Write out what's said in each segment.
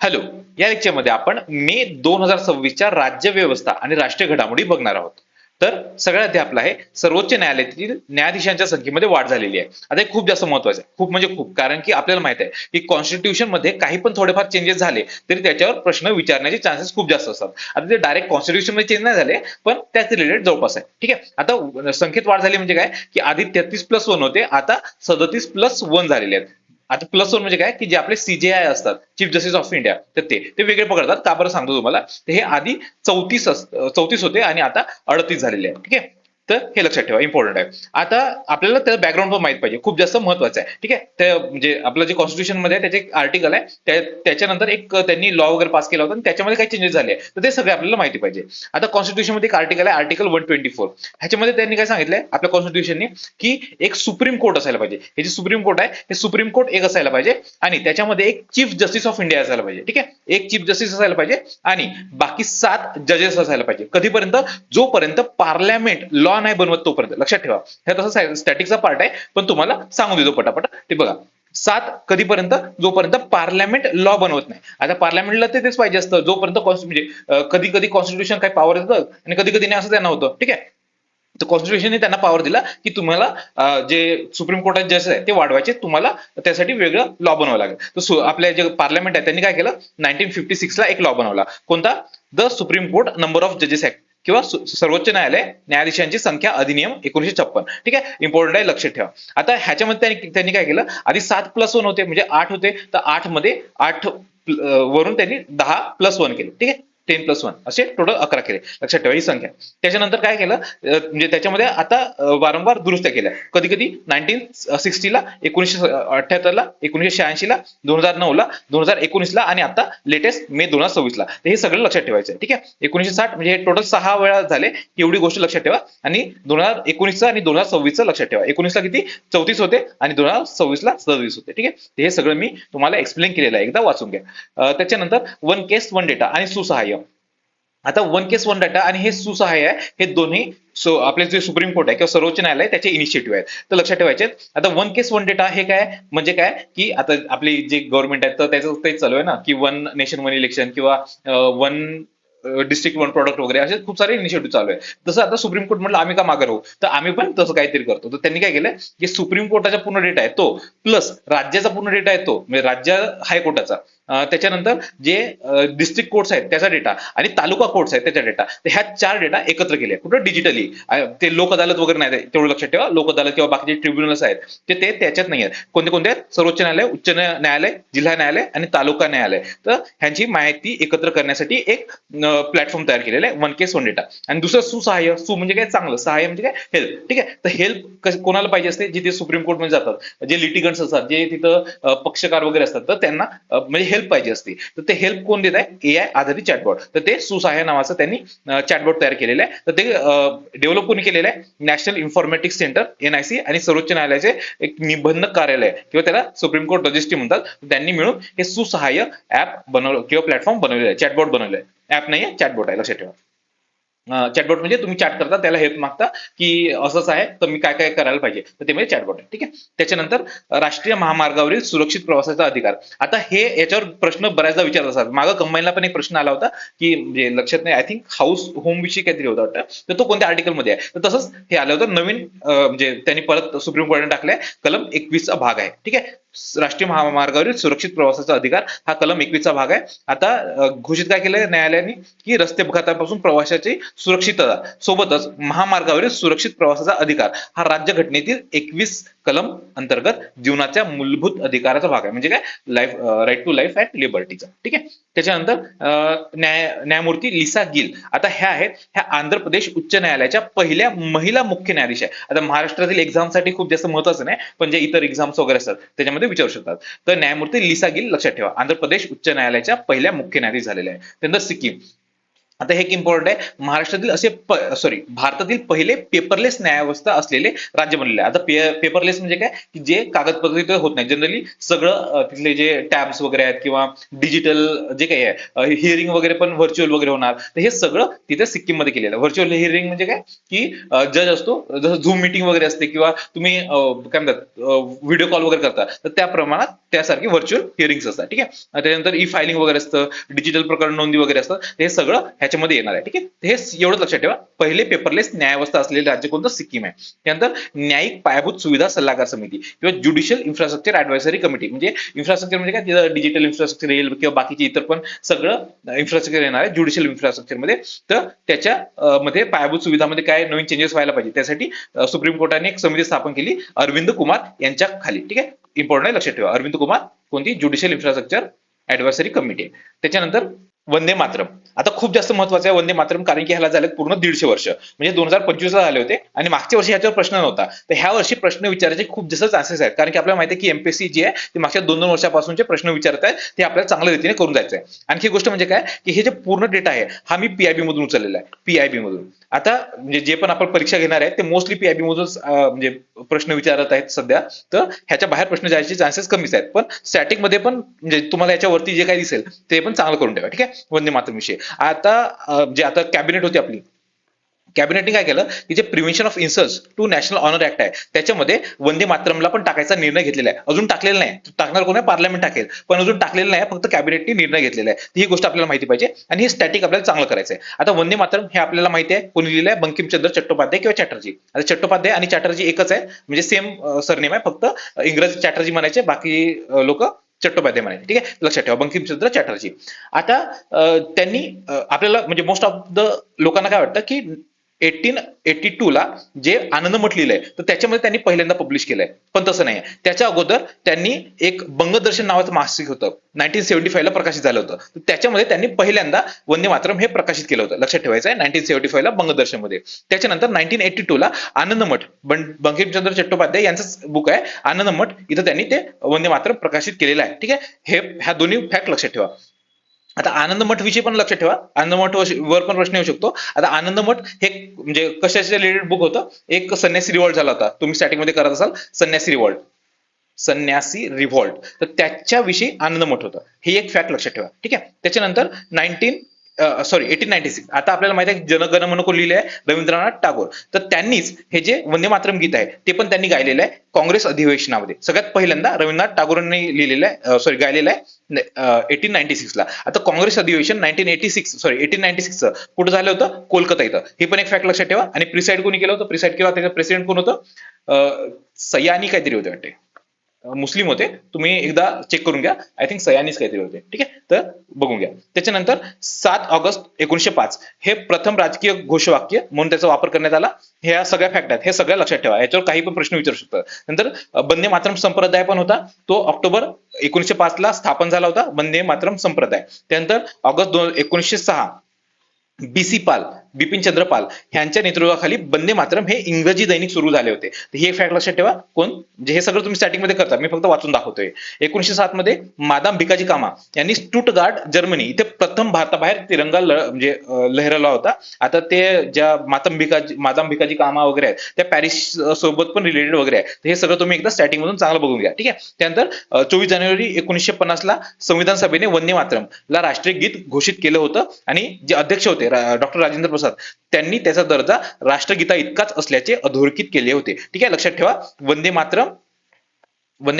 Hello. या लेक्चरमध्ये आपण मे 2026च्या राज्य व्यवस्था आणि राष्ट्रीय घडामोडी बघणार आहोत. तर सगळ्यात आधी आपला आहे सर्वोच्च न्यायालयातील न्यायाधीशांच्या संख्येमध्ये वाढ झालेली आहे. आता हे खूप जास्त महत्वाचं आहे, खूप म्हणजे खूप, कारण की आपल्याला माहित आहे की कॉन्स्टिट्यूशन मध्ये काही पण थोडेफार चेंजेस झाले तरी त्याच्यावर प्रश्न विचारण्याचे चान्सेस खूप जास्त असतात. आता ते डायरेक्ट कॉन्स्टिट्यूशन मध्ये चेंज नाही झाले, पण त्याच रिलेटेड जवळपास आहे. ठीक आहे. आता संख्येत वाढ झाली म्हणजे काय की आधी 33+1 होते, आता 37+1 झालेले आहेत. आता +1 म्हणजे काय की जे आपले सीजेआय असतात, चीफ जस्टिस ऑफ इंडिया, तर ते वेगळे पकडतात. का बरं सांगतो तुम्हाला. तर हे आधी 34 होते आणि आता 38 झालेले आहेत. ठीक आहे. तर हे लक्षात ठेवा, इम्पॉर्टंट आहे. आता आपल्याला त्याचं बॅकग्राऊंड पण माहित पाहिजे, खूप जास्त महत्वाचं आहे. ठीक आहे. ते म्हणजे आपलं जे कॉन्स्टिट्यूशन मध्ये आहे त्याचे आर्टिकल आहे, त्याच्यानंतर एक त्यांनी लॉ वगैरे पास केला होता आणि त्याच्यामध्ये काही चेंजेस झाले, तर ते सगळे आपल्याला माहिती पाहिजे. आता कॉन्स्टिट्यूशन मध्ये एक आर्टिकल आहे, आर्टिकल 124. ह्याच्यामध्ये त्यांनी काय सांगितलंय आपल्या कॉन्स्टिट्यूशनने की एक सुप्रीम कोर्ट असायला पाहिजे. हे जे सुप्रीम कोर्ट आहे हे सुप्रीम कोर्ट एक असायला पाहिजे आणि त्याच्यामध्ये एक चीफ जस्टिस ऑफ इंडिया असायला पाहिजे. ठीक आहे. एक चीफ जस्टिस असायला पाहिजे आणि बाकी 7 जजेस असायला पाहिजे. कधीपर्यंत? जोपर्यंत पार्लमेंट लॉ नाही बनवत तोपर्यंत. लक्षात ठेवा, हे तसं स्टॅटिकचा पार्ट आहे, पण तुम्हाला सांगून देतो पटापट. ते बघा, 7 कधीपर्यंत? जोपर्यंत पार्लमेंट लॉ बनवत नाही. आता पार्लमेंटला तेच पाहिजे असतं जोपर्यंत म्हणजे कधी कधी कॉन्स्टिट्यूशन काही पॉवर देतं आणि कधी कधी नाही, असं त्यांना होतं. ठीक आहे. तर कॉन्स्टिट्यूशनने त्यांना पॉवर दिला की तुम्हाला जे सुप्रीम कोर्टात जजेस आहे ते वाढवायचे, तुम्हाला त्यासाठी वेगळं लॉ बनवावं लागेल. तर आपल्या जे पार्लमेंट आहे त्यांनी काय केलं, 1956 ला एक लॉ बनवला. कोणता? The supreme court number of जजेस ऍक्ट, किंवा सर्वोच्च न्यायालय न्यायाधीशांची संख्या अधिनियम 1956. ठीक आहे. इम्पॉर्टंट आहे, लक्षात ठेवा. आता ह्याच्यामध्ये त्यांनी काय केलं, आधी 7+1 होते म्हणजे 8 होते, तर 8 मध्ये 8 वरून त्यांनी 10+1 केले. ठीक आहे. 10+1 असे टोटल 11 केले. लक्षात ठेवा ही संख्या. त्याच्यानंतर काय केलं, म्हणजे त्याच्यामध्ये आता वारंवार दुरुस्त्या केल्या. कधी कधी 1960ला, 1978ला, 1986ला, 2009ला, 2019ला आणि आता लेटेस्ट मे 2026ला. तर हे सगळं लक्षात ठेवायचं आहे. ठीक आहे. 1960 म्हणजे हे टोटल 6 वेळा झाले. एवढी गोष्ट लक्षात ठेवा. आणि 2019चं आणि 2026चं लक्षात ठेवा. 19ला किती? 34 होते आणि 2026ला 27 होते. ठीक आहे. हे सगळं मी तुम्हाला एक्सप्लेन केलेलं आहे, एकदा वाचून घ्या. त्याच्यानंतर वन केस वन डेटा आणि सुसहाय्य. आता वन केस वन डाटा आणि हे सुसहाय्य आहे, हे दोन्ही आपले जे सुप्रीम कोर्ट आहे किंवा सर्वोच्च न्यायालय आहे त्याचे इनिशिएटिव्ह आहेत, तर लक्षात ठेवायचे. आता वन केस वन डेटा हे काय म्हणजे काय की आता आपली जे गव्हर्नमेंट आहे तर त्याचं तेच चालू आहे ना की वन नेशन वन इलेक्शन किंवा वन डिस्ट्रिक्ट वन प्रॉडक्ट वगैरे असे खूप सारे इनिशिएटिव्ह चालू आहे. तसं आता सुप्रीम कोर्ट म्हटलं आम्ही का मागे राहू, तर आम्ही पण तसं काहीतरी करतो. तर त्यांनी काय केलं की सुप्रीम कोर्टाचा पूर्ण डेटा आहे तो, प्लस राज्याचा पूर्ण डेटा आहे तो, म्हणजे राज्य हायकोर्टाचा, त्याच्यानंतर जे डिस्ट्रिक्ट कोर्ट्स आहेत त्याचा डेटा आणि तालुका कोर्ट्स आहेत त्याचा डेटा, तर ह्या 4 डेटा एकत्र केले. कुठं? डिजिटली. ते लोक अदालत वगैरे नाही, तेवढं लक्षात ठेवा. लोक अदालत किंवा बाकीचे ट्रिब्युनल्स आहेत ते त्याच्यात नाही आहेत. कोणते कोणते आहेत? सर्वोच्च न्यायालय, उच्च न्यायालय, जिल्हा न्यायालय आणि तालुका न्यायालय. तर ह्यांची माहिती एकत्र करण्यासाठी एक प्लॅटफॉर्म तयार केलेला आहे, वन केस वन डेटा. आणि दुसरं सुसहाय्य. सु म्हणजे काय? चांगलं. सहाय्य म्हणजे काय? हेल्प. ठीक आहे. तर हेल्प कोणाला पाहिजे असते? जिथे सुप्रीम कोर्ट मध्ये जातात, जे लिटिगंट्स असतात, जे तिथं पक्षकार वगैरे असतात, तर त्यांना म्हणजे हेल्प पाहिजे असते. तर ते हेल्प कोण देत आहे? एआय आधारित चॅटबॉट. तर ते सुसहाय्य नावाचं त्यांनी चॅटबॉट तयार केलेलं आहे. तर ते डेव्हलप कोणी केलेलं आहे? नॅशनल इन्फॉर्मॅटिक्स सेंटर, एनआयसी, आणि सर्वोच्च न्यायालयाचे एक निबंधक कार्यालय किंवा त्याला सुप्रीम कोर्ट रजिस्ट्री म्हणतात. त्यांनी मिळून हे सुसहाय्य ऍप बनवलं किंवा प्लॅटफॉर्म बनवलेलं आहे, चॅटबॉट बनवलेलं आहे. ऍप नाहीये, चॅटबॉट आहे, लक्षात ठेवा. चॅटबॉट म्हणजे तुम्ही चॅट करता, त्याला हेल्प मागता की असंच आहे तर मी काय काय करायला पाहिजे, तर ते म्हणजे चॅटबॉट आहे. ठीक आहे. त्याच्यानंतर राष्ट्रीय महामार्गावरील सुरक्षित प्रवासाचा अधिकार. आता हे याच्यावर प्रश्न बऱ्याचदा विचारत असतात. मागं कंबाईनला पण एक प्रश्न आला होता की म्हणजे लक्षात नाही, आय थिंक हाऊस होम विषयी काहीतरी होता वाटतं, तर तो कोणत्या आर्टिकल मध्ये आहे. तर तसंच हे आलं होतं नवीन, म्हणजे त्यांनी परत सुप्रीम कोर्टाने टाकलाय, कलम 21चा भाग आहे. ठीक आहे. राष्ट्रीय महामार्गावरील सुरक्षित प्रवासाचा अधिकार हा कलम 21चा भाग आहे. आता घोषित काय केलंय न्यायालयाने की रस्ते अपघातापासून प्रवाशाची सुरक्षितता सोबतच महामार्गावरील सुरक्षित प्रवासाचा अधिकार हा राज्यघटनेतील 21 कलम अंतर्गत जीवनाच्या मूलभूत अधिकाराचा भाग आहे. म्हणजे काय? Life, right to life and लिबर्टीचा. ठीक आहे. त्याच्यानंतर न्यायमूर्ती लिसा गिल. आता ह्या आहेत ह्या आंध्र प्रदेश उच्च न्यायालयाच्या पहिल्या महिला मुख्य न्यायाधीश आहे. आता महाराष्ट्रातील एक्झामसाठी खूप जास्त महत्वाचं नाही, पण जे इतर एक्झाम्स वगैरे असतात त्याच्यामध्ये विचारू शकतात. तर न्यायमूर्ती लिसा गिल लक्षात ठेवा, आंध्र प्रदेश उच्च न्यायालयाच्या पहिल्या मुख्य न्यायाधीश झालेल्या आहे. त्यानंतर सिक्कीम. आता हे एक इम्पॉर्टंट आहे, महाराष्ट्रातील असे भारतातील पहिले पेपरलेस न्यायव्यवस्था असलेले राज्य बनलेले आहे. आता पेपरलेस म्हणजे काय, की जे कागदपत्र होत नाही, जनरली सगळं तिथले जे टॅब्स वगैरे आहेत किंवा डिजिटल जे काही आहे, हिअरिंग वगैरे पण व्हर्च्युअल वगैरे होणार, तर हे सगळं तिथे सिक्कीम मध्ये केलेलं आहे. व्हर्च्युअल हिअरिंग म्हणजे काय, की जज असतो, जसं झूम मिटिंग वगैरे असते किंवा तुम्ही काय म्हणतात व्हिडिओ कॉल वगैरे करता, तर त्या प्रमाणात त्यासारखी व्हर्च्युअल हिअरिंग्स असतात. ठीक आहे. त्यानंतर ई फायलिंग वगैरे असतं, डिजिटल प्रकरण नोंदी वगैरे असतं, हे सगळं ह्याच्यामध्ये येणार आहे. ठीक आहे. हे एवढंच लक्षात ठेवा, पहिले पेपरलेस न्यायव्यवस्था असलेले राज्य कोणतं, सिक्कीम आहे. त्यानंतर न्यायिक पायाभूत सुविधा सल्लागार समिती किंवा ज्युडिशियल इन्फ्रास्ट्रक्चर ऍडवायझरी कमिटी, म्हणजे इन्फ्रास्ट्रक्चर म्हणजे काय, डिजिटल इन्फ्रास्ट्रक्चर येईल किंवा बाकीचे इतर पण सगळं इन्फ्रास्ट्रक्चर येणार आहे ज्युडिशियल इन्फ्रास्ट्रक्चर मध्ये. तर त्याच्या मध्ये पायाभूत सुविधामध्ये काय नवीन चेंजेस व्हायला पाहिजे, त्यासाठी सुप्रीम कोर्टाने एक समिती स्थापन केली अरविंद कुमार यांच्या खाली. ठीक आहे. इम्पॉर्टंट आहे, लक्षात ठेवा, अरविंद कुमार कोणती, ज्युडिशियल इन्फ्रास्ट्रक्चर ऍडवायझरी कमिटी आहे. त्याच्यानंतर वंदे मातरम. आता खूप जास्त महत्वाचं आहे वंदे मातरम, कारण की ह्याला झाले पूर्ण 150 वर्ष, म्हणजे 2025 ला झाले होते आणि मागच्या वर्षी ह्याच्यावर प्रश्न नव्हता. तर ह्या वर्षी प्रश्न विचारायचे खूप जास्त चान्सेस आहेत, कारण की आपल्याला माहिती आहे की एमपीएससी जी आहे ते मागच्या 2-2 वर्षापासूनचे प्रश्न विचारत आहे, ते आपल्याला चांगल्या रीतीने करून जायचं आहे. आणखी गोष्ट म्हणजे काय, की हे जे पूर्ण डेटा आहे हा मी पीआयबी मधून उचललेला आहे, पीआयबी मधून. आता म्हणजे जे पण आपण परीक्षा घेणार आहे ते मोस्टली पीआयबी मधून म्हणजे प्रश्न विचारत आहेत सध्या, तर ह्याच्या बाहेर प्रश्न जायचे चान्सेस कमीच आहेत. पण स्टॅटिक मध्ये पण म्हणजे तुम्हाला याच्यावरती जे काही दिसेल ते पण चांगलं करून ठेवा. ठीक आहे. वंदे मातरम विषय. आता जे आता कॅबिनेट होती आपली, कॅबिनेटने काय केलं, की जे prevention of insults to national honour act आहे त्याच्यामध्ये वंदे मातरमला पण टाकायचा निर्णय घेतलेला आहे. अजून टाकलेला नाही, टाकणार कोण आहे, पार्लमेंट टाकेल, पण अजून टाकलेलं नाही, फक्त कॅबिनेटने निर्णय घेतलेला आहे. ही गोष्ट आपल्याला माहिती पाहिजे आणि हे स्टॅटिक आपल्याला चांगलं करायचं आहे. आता वंदे मातरम हे आपल्याला माहिती आहे कोणी लिहिलं आहे, बंकिमचंद्र चट्टोपाध्याय किंवा चॅटर्जी. आता चट्टोपाध्याय आणि चॅटर्जी एकच आहे, म्हणजे सेम सरनेम आहे, फक्त इंग्रजी चॅटर्जी म्हणायचे, बाकी लोक चट्टोपाध्याय म्हणायचे. ठीक आहे. लक्षात ठेवा, बंकिमचंद्र चॅटर्जी. आता त्यांनी आपल्याला म्हणजे मोस्ट ऑफ द लोकांना काय वाटतं की 1882 ला जे आनंद मठ लिहिलंय तर त्याच्यामध्ये त्यांनी पहिल्यांदा पब्लिश केलंय, पण तसं नाही. त्याच्या अगोदर त्यांनी एक बंगदर्शन नावाचं मासिक होतं, 1975 ला प्रकाशित झालं होतं, तर त्याच्यामध्ये त्यांनी पहिल्यांदा वंदे मातरम हे प्रकाशित केलं होतं. लक्षात ठेवायचं आहे, 1975 ला बंगदर्शन मध्ये. त्याच्यानंतर 1982 ला आनंद मठ, बंकिमचंद्र चट्टोपाध्याय यांचंच बुक आहे आनंद मठ, इथं त्यांनी ते वंदे मातरम प्रकाशित केलेलं आहे. ठीक आहे. ह्या दोन्ही फॅक्ट लक्षात ठेवा. आता आनंद मठ विषयी पण लक्षात ठेवा, आनंद मठ वर पण प्रश्न येऊ शकतो. आता आनंद मठ हे म्हणजे कशाच्या रिलेटेड बुक होतं, एक संन्यासी रिव्हॉल्ट झाला होता, तुम्ही स्टार्टिंग मध्ये करत असाल संन्यासी रिव्हॉल्ट, तर त्याच्याविषयी आनंद मठ होतं. हे एक फॅक्ट लक्षात ठेवा. ठीक आहे. त्याच्यानंतर 1896, आता आपल्याला माहिती आहे जनगण मन कोण लिहिले आहे, रवींद्रनाथ टागोर. तर त्यांनीच हे जे वंदे मातरम गीत आहे ते पण त्यांनी गायलेलं आहे काँग्रेस अधिवेशनामध्ये. सगळ्यात पहिल्यांदा रवींद्रनाथ टागोरांनी लिहिलेलं आहे, गायलेलं आहे 1896 ला. आता काँग्रेस अधिवेशन 1896 कुठं झालं होतं, कोलकाता इथं. हे पण एक फॅक्ट लक्षात ठेवा. आणि प्रिसाइड कोणी केलं होतं, प्रिसाइड केलं त्याचं प्रेसिडेंट कोण होतं, सयानी काहीतरी होते वाटते, मुस्लिम होते, तुम्ही एकदा चेक करून घ्या, आय थिंक सयानीच काहीतरी होते. ठीक आहे. तर बघून घ्या. त्याच्यानंतर 7 ऑगस्ट 1905 हे प्रथम राजकीय घोषवाक्य म्हणून त्याचा वापर करण्यात आला. ह्या सगळ्या फॅक्ट आहेत, हे सगळ्या लक्षात ठेवा, याच्यावर काही पण प्रश्न विचारू शकतात. नंतर वंदे मातरम संप्रदाय पण होता, तो ऑक्टोबर 1905 ला स्थापन झाला होता, वंदे मातरम संप्रदाय. त्यानंतर ऑगस्ट 1906 बीसी पाल, बिपिन चंद्र पाल यांच्या नेतृत्वाखाली वंदे मातरम हे इंग्रजी दैनिक सुरू झाले होते. हे फॅक्ट लक्षात ठेवा. कोण, म्हणजे हे सगळं तुम्ही स्टार्टिंग मध्ये करता, मी फक्त वाचून दाखवतोय. 1907 मध्ये मादाम भिकाजी कामा यांनी स्टुटगार्ट जर्मनी इथे प्रथम भारताबाहेर तिरंगा म्हणजे लहरवला होता. आता ते ज्या मादाम भिकाजी कामा वगैरे आहेत त्या पॅरिस सोबत पण रिलेटेड वगैरे आहे. हे सगळं तुम्ही एकदा स्टार्टिंग मधून चांगलं बघून घ्या. ठीक आहे. त्यानंतर 24 जानेवारी 1950 ला संविधान सभेने वंदे मातरम ला राष्ट्रीय गीत घोषित केलं होतं आणि जे अध्यक्ष होते डॉक्टर राजेंद्र प्रसाद, त्यांनी त्याचा दर्जा राष्ट्रगीता इतकाच असल्याचे अधोरेखित केले होते. ठीक आहे. लक्षात ठेवा, वंदे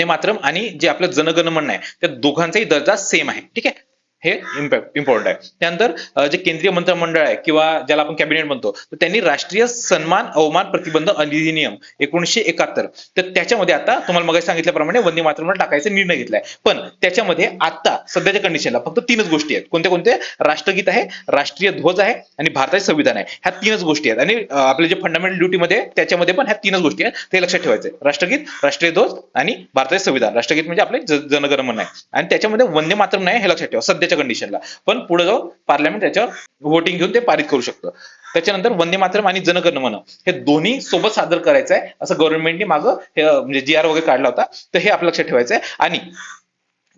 मातरम आणि जे आपलं जनगण मन आहे त्या दोघांचाही दर्जा सेम आहे. ठीक आहे. हे इम्पॉर्टंट आहे. त्यानंतर जे केंद्रीय मंत्रिमंडळ आहे किंवा ज्याला आपण कॅबिनेट म्हणतो, तर त्यांनी राष्ट्रीय सन्मान अवमान प्रतिबंध अधिनियम 1971, तर त्याच्यामध्ये आता तुम्हाला मग सांगितल्याप्रमाणे वंदे मातरमला टाकायचा निर्णय घेतलाय. पण त्याच्यामध्ये आता सध्याच्या कंडिशनला फक्त 3च गोष्टी आहेत. कोणत्या कोणत्या, राष्ट्रगीत आहे, राष्ट्रीय ध्वज आहे आणि भारताचे संविधान आहे. ह्या 3च गोष्टी आहेत. आणि आपले जे फंडामेंटल ड्युटी मध्ये त्याच्यामध्ये पण ह्या 3च गोष्टी आहेत, ते लक्षात ठेवायचे. राष्ट्रगीत, राष्ट्रीय ध्वज आणि भारताचे संविधान. राष्ट्रगीत म्हणजे आपले जनगण मन आहे आणि त्याच्यामध्ये वंदे मातरम नाही, हे लक्षात ठेवा सध्या कंडिशनला. पण पुढे जाऊन पार्लमेंट त्याच्यावर वोटिंग घेऊन ते पारित करू शकतं. त्याच्यानंतर वंदे मातरम आणि जनगण मन हे दोन्ही सोबत सादर करायचं आहे असं गव्हर्नमेंटने मागं म्हणजे GR वगैरे काढला होता. तर हे आपलं लक्षात ठेवायचं आहे. आणि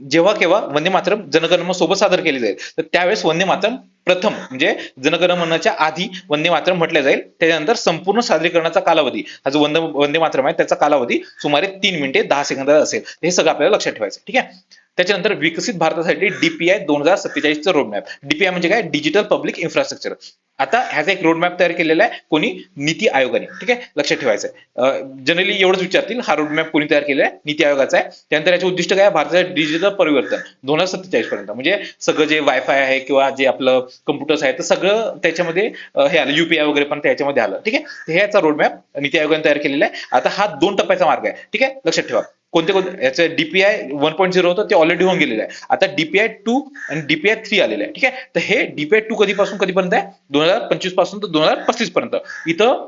जेव्हा केव्हा वंदे मातरम जनगणमन सोबत सादर केली जाईल, तर त्यावेळेस वंदे मातरम प्रथम म्हणजे जनगणमनाच्या आधी वंदे मातरम म्हटलं जाईल. त्याच्यानंतर संपूर्ण सादरीकरणाचा कालावधी, हा जो वंदे मातरम आहे त्याचा कालावधी सुमारे 3 मिनिटे 10 सेकंद असेल. हे सगळं आपल्याला लक्षात ठेवायचं, ठीक आहे. त्याच्यानंतर विकसित भारतासाठी DPI 2047चं रोडमॅप. DPI म्हणजे काय? Digital public infrastructure. आता ह्याचा एक रोडमॅप तयार केलेला आहे कोणी? नीती आयोगाने, ठीक आहे, लक्षात ठेवायचं आहे. जनरली एवढंच विचारतील, हा रोडमॅप कोणी तयार केलेला आहे? नीती आयोगाचा आहे. त्यानंतर याचे उद्दिष्ट काय? भारताचं डिजिटल परिवर्तन 2047 पर्यंत, म्हणजे सगळं जे वायफाय आहे किंवा जे आपलं कम्प्युटर्स आहे तर सगळं त्याच्यामध्ये हे आलं, UPI वगैरे पण त्याच्यामध्ये आलं, ठीक आहे. हे याचा रोडमॅप नीती आयोगाने तयार केलेला आहे. आता हा 2 टप्प्याचा मार्ग आहे, ठीक आहे, लक्षात ठेवा. कोणते कोणते याचं DPI 1.0 होतं ते ऑलरेडी होऊन गेलेलं आहे. आता DPI 2 आणि DPI 3 आलेलं आहे, ठीक आहे. तर हे DPI 2 कधीपासून कधीपर्यंत आहे? 2025 पासून तर 2035 पर्यंत. इथं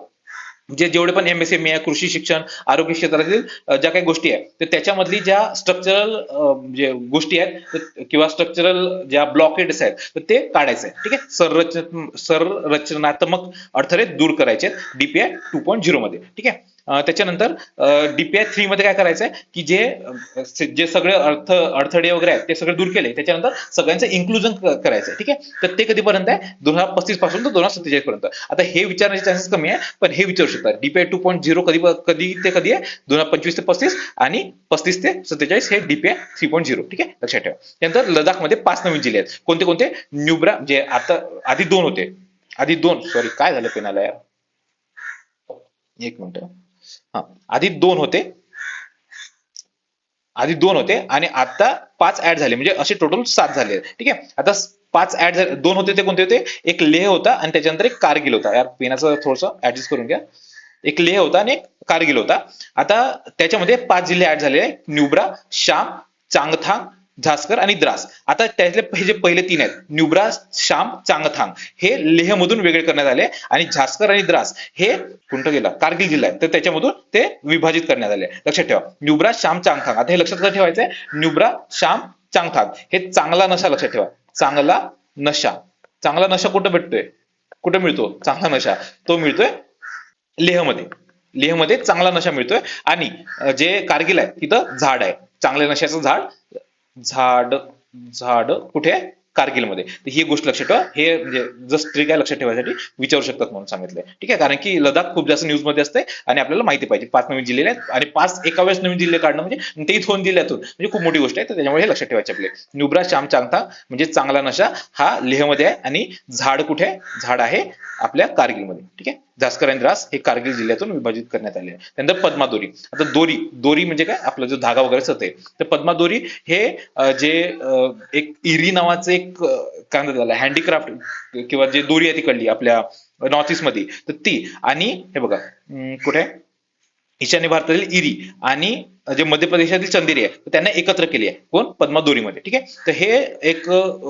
जेवढे पण MSME आहे, कृषी शिक्षण, आरोग्य क्षेत्रातील ज्या काही गोष्टी आहेत, तर त्याच्यामधली ज्या स्ट्रक्चरल जे गोष्टी आहेत किंवा स्ट्रक्चरल ज्या ब्लॉकेड्स आहेत तर ते काढायचे, ठीक आहे. संरचनात्मक अडथळे दूर करायचे DPI 2.0 मध्ये, ठीक आहे. त्याच्यानंतर DPI 3 मध्ये काय करायचंय की जे सगळे अडथळे वगैरे आहेत ते सगळे दूर केले. त्याच्यानंतर सगळ्यांचं इन्क्लुजन करायचंय, ठीक आहे. तर ते कधीपर्यंत आहे? 2035 पासून तर 2047 पर्यंत. आता हे विचारण्याचे चान्सेस कमी आहे, पण हे विचारू शकतात. DPI 2.0 कधी ते कधी आहे? 2025 ते 35 आणि 35 ते 47 हे DPI 3.0, ठीक आहे, लक्षात ठेवा. त्यानंतर लडाखमध्ये 5 नवीन जिल्हे आहेत. कोणते कोणते? न्यूब्रा, जे आता आधी 2 होते, आधी 2, सॉरी काय झालं पेनाला यार, 1 मिनिट. हा, आधी 2 होते, आणि आता 5 ऍड झाले, म्हणजे असे टोटल 7 झाले, ठीक आहे. आता 5 ऍड झाले, 2 होते ते कोणते होते? एक लेह होता आणि त्याच्यानंतर एक कारगिल होता. यार पेनाचं थोडस ऍडजस्ट करून घ्या. एक लेह होता आणि एक कारगिल होता. आता त्याच्यामध्ये 5 जिल्हे ऍड झाले: न्यूब्रा, शाम, चांगथांग, झास्कर आणि द्रास. आता त्यातले हे जे पहिले 3 आहेत, न्यूब्रा, शाम, चांगथांग, हे लेह मधून वेगळे करण्यात आले आणि झास्कर आणि द्रास हे कोणतं गेला? कारगिल जिल्हा आहे, तर त्याच्यामधून ते विभाजित करण्यात आले. लक्षात ठेवा, न्यूब्रा, शाम, चांगथांग. आता हे लक्षात कसं ठेवायचंय? न्यूब्रा, शाम, चांगथांग हे चांगला नशा, लक्षात ठेवा, चांगला नशा. चांगला नशा कुठं भेटतोय? कुठे मिळतो चांगला नशा? तो मिळतोय लेहमध्ये. लेहमध्ये चांगला नशा मिळतोय. आणि जे कारगिल आहे तिथं झाड आहे, चांगल्या नशाचं झाड. झाड झाड कुठे आहे? कारगिलमध्ये. तर ही गोष्ट लक्षात ठेवा. हे म्हणजे जस्ट ट्रिक आहे, लक्षात ठेवायसाठी विचारू शकतात म्हणून सांगितलंय, ठीक आहे. कारण की लडाख खूप जास्त न्यूज मध्ये असते आणि आपल्याला माहिती पाहिजे 5 नवीन जिल्हे आहेत आणि 5 एका वेळेस नवीन जिल्हे काढणं म्हणजे तेही 2 जिल्ह्यातून म्हणजे खूप मोठी गोष्ट आहे. तर त्याच्यामुळे हे लक्षात ठेवायचे आपले. न्यूब्रा, शाम, चांगथा म्हणजे चांगला नशा हा लेहमध्ये आहे आणि झाड कुठे आहे? झाड आहे आपल्या कारगिलमध्ये, ठीक आहे. झास्कर आणि द्रास हे कारगिल जिल्ह्यातून विभाजित करण्यात आले. त्यानंतर पद्मादोरी. आता दोरी म्हणजे काय? आपला जो धागा वगैरे असते. तर पद्मादोरी हे एक इरी नावाचं एक काय म्हणतात त्याला, हँडीक्राफ्ट किंवा जे दोरी आहे तिकडली आपल्या नॉर्थ ईस्ट मध्ये, तर ती. आणि हे बघा कुठे? ईशान्य भारतातील इरी आणि जे मध्य प्रदेशातील चंदेरी आहे त्यांना एकत्र केली आहे. कोण? पद्मादोरीमध्ये, ठीक आहे. तर हे एक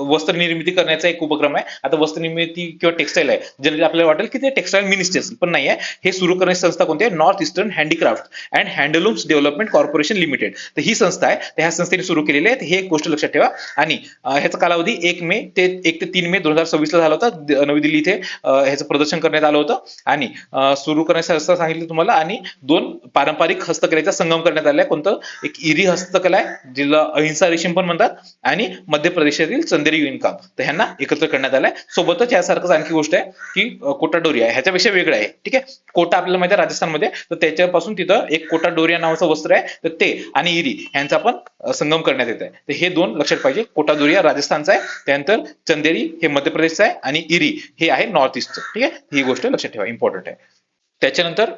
वस्त्र निर्मिती करण्याचा एक उपक्रम आहे. आता वस्त्र निर्मिती किंवा टेक्सटाईल आहे, जनरली आपल्याला वाटेल की ते टेक्सटाईल मिनिस्ट्री असेल, पण नाही आहे. हे सुरू करण्याची संस्था कोणती आहे? North eastern handicraft and handlooms development corporation limited. तर ही संस्था आहे, तर ह्या संस्थेने सुरू केलेली आहे. हे एक गोष्ट लक्षात ठेवा. आणि ह्याचा कालावधी 1 ते 3 मे 2026 ला झाला होता. नवी दिल्ली इथे ह्याचं प्रदर्शन करण्यात आलं होतं. आणि सुरू करण्याची संस्था सांगितली तुम्हाला. आणि 2 पारंपरिक हस्तकलेचा संगम करण्यात आलाय. कोणतं? एक इरी हस्तकला आहे, जिला अहिंसा रेशीम पण म्हणतात, आणि मध्य प्रदेशातील चंदेरी विणकाम, तर ह्यांना एकत्र करण्यात आलंय. सोबतच यासारखंच आणखी गोष्ट आहे की कोटा डोरिया आहे, ह्याच्यापेक्षा वेगळं आहे, ठीक आहे. कोटा आपल्याला माहिती आहे राजस्थानमध्ये, तर त्याच्यापासून तिथं एक कोटा डोरिया नावाचं वस्त्र आहे, तर ते आणि इरी यांचा पण संगम करण्यात येत आहे. तर हे 2 लक्षात पाहिजे. कोटा डोरिया राजस्थानचा आहे, त्यानंतर चंदेरी हे मध्य प्रदेशचा आहे, आणि इरी हे आहे नॉर्थ ईस्टचं, ठीक आहे. ही गोष्ट लक्षात ठेवा, इम्पॉर्टंट आहे. त्याच्यानंतर